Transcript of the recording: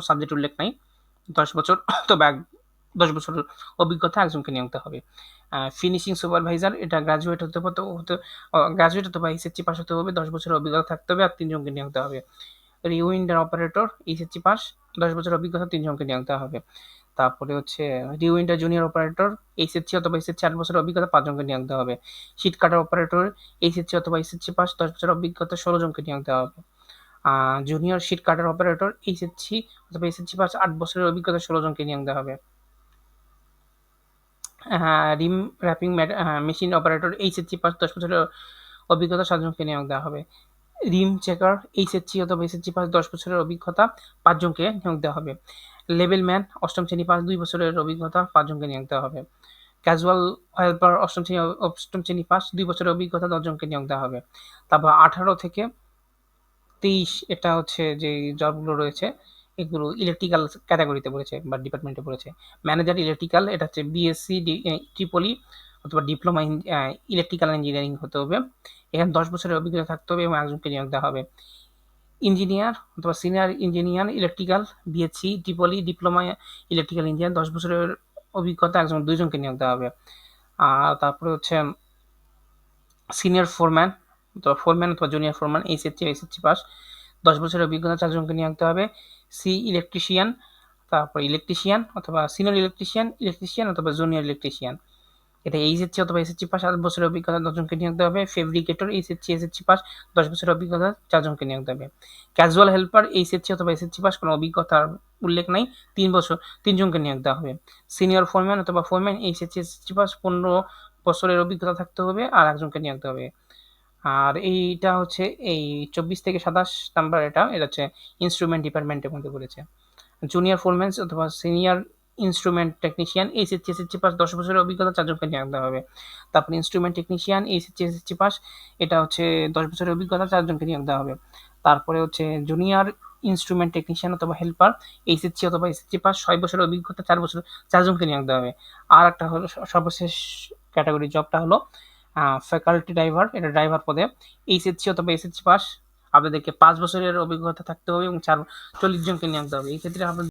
Subject উল্লেখ নাই। 10 বছর তবে 10 বছর অভিজ্ঞতা একজনকে নিয়োগ দেওয়া হবে। ফিনিশিং সুপারভাইজার এটা গ্র্যাজুয়েট গ্র্যাজুয়েট অথবা এসএসসি পাস হতে হবে, 10 বছরের অভিজ্ঞতা থাকতে হবে আর 3 জনকে নিয়োগ দেওয়া হবে। রিউইন্ডার অপারেটর এসএসসি পাস, 10 বছরের অভিজ্ঞতা 3 জনকে নিয়োগ দেওয়া হবে। তারপরে হচ্ছে রিউইন্ডার জুনিয়র অপারেটর এইচএসসি অথবা এসএসসি 8 বছরের অভিজ্ঞতা 5 জনকে নিয়োগ দেওয়া হবে। শীট কাটার অপারেটর এইচএসসি অথবা এসএসসি পাস, 10 বছরের অভিজ্ঞতা 16 জনকে নিয়োগ দেওয়া হবে। Junior sheet cutter operator HSC অথবা এসএসসি পাস 8 বছরের অভিজ্ঞতা 16 জনকে নিয়োগ দেওয়া হবে। Ream wrapping machine operator HSC pass, 10 বছরের অভিজ্ঞতা 7 জনকে নিয়োগ দেওয়া হবে। রিম চেকার এইচএসসি অথবা এসএসসি পাস, 10 বছরের অভিজ্ঞতা 5 জনকে নিয়োগ দেওয়া হবে। লেভেল ম্যান অষ্টম শ্রেণী পাস, 2 বছরের অভিজ্ঞতা 5 জনকে নিয়োগ দেওয়া হবে। ক্যাজুয়াল হেল্পার অষ্টম শ্রেণী পাস, 2 বছরের অভিজ্ঞতা 10 জনকে নিয়োগ দেওয়া হবে। তারপর 18 থেকে 23 এটা হচ্ছে যে জবগুলো রয়েছে এগুলো ইলেকট্রিক্যাল ক্যাটাগরিতে পড়েছে বা ডিপার্টমেন্টে পড়েছে। ম্যানেজার ইলেকট্রিক্যাল এটা হচ্ছে বিএসসি ট্রিপলি অথবা ডিপ্লোমা ইলেকট্রিক্যাল ইঞ্জিনিয়ারিং হতে হবে। এখানে 10 বছরের অভিজ্ঞতা থাকতে হবে এবং একজনকে নিয়োগ দেওয়া হবে। ইঞ্জিনিয়ার অথবা senior engineer electrical BSc Tripoli diploma electrical engineer 10 বছরের অভিজ্ঞতা দুইজনকে নিয়োগ দেওয়া হবে। আর তারপরে হচ্ছে সিনিয়র ফোরম্যান অথবা জুনিয়র ফোরম্যান এসএসসি পাস, 10 বছরের অভিজ্ঞতা 4 জনকে নিয়োগ দেওয়া হবে। ইলেকট্রিশিয়ান, তারপর ইলেকট্রিশিয়ান অথবা সিনিয়র ইলেকট্রিশিয়ান অথবা জুনিয়র ইলেকট্রিশিয়ান এটা এইচএসসি অথবা এসএসসি পাস 8 বছরের অভিজ্ঞতা 10 জনকে নিয়োগ দেওয়া হবে। ফেব্রিকেটর এসএসসি পাস, 10 বছরের অভিজ্ঞতা 4 জনকে নিয়োগ দেওয়া হবে। ক্যাজুয়াল হেল্পার এইচএসসি অথবা এসএসসি পাস, কোনো অভিজ্ঞতার উল্লেখ নাই, 3 জনকে নিয়োগ দেওয়া হবে। সিনিয়র ফোরম্যান অথবা ফোরম্যান এইচএসসি পাস, 15 বছরের অভিজ্ঞতা থাকতে হবে আর একজনকে নিয়োগ দেওয়া হবে। আর এইটা হচ্ছে এই 24 থেকে 27 নাম্বার এটা হচ্ছে ইনস্ট্রুমেন্ট ডিপার্টমেন্টের মধ্যে পড়েছে। জুনিয়র ফোরম্যান অথবা senior instrument technician SSC pass, 10 বছরের অভিজ্ঞতা 4 জনকে নিয়োগ দেওয়া হবে। তারপর ইনস্ট্রুমেন্ট টেকনিশিয়ান এসএসসি পাস, এটা হচ্ছে 10 বছরের অভিজ্ঞতা 4 জনকে নিয়োগ দেওয়া হবে। তারপরে হচ্ছে জুনিয়র ইনস্ট্রুমেন্ট টেকনিশিয়ান অথবা হেল্পার এইচএসসি অথবা এসএসসি পাস, 6 বছরের অভিজ্ঞতা 4 জনকে নিয়োগ দেওয়া হবে। আর একটা হলো সর্বশেষ ক্যাটাগরি জবটা হলো ফ্যাকাল্টি ড্রাইভার, এটা ড্রাইভার পদে এইচএসসি অথবা এসএসসি পাস, আপনাদেরকে 5 বছরের অভিজ্ঞতা থাকতে হবে এবং 40 জনকে নিয়োগ দেওয়া হবে। এই ক্ষেত্রে আপনাদের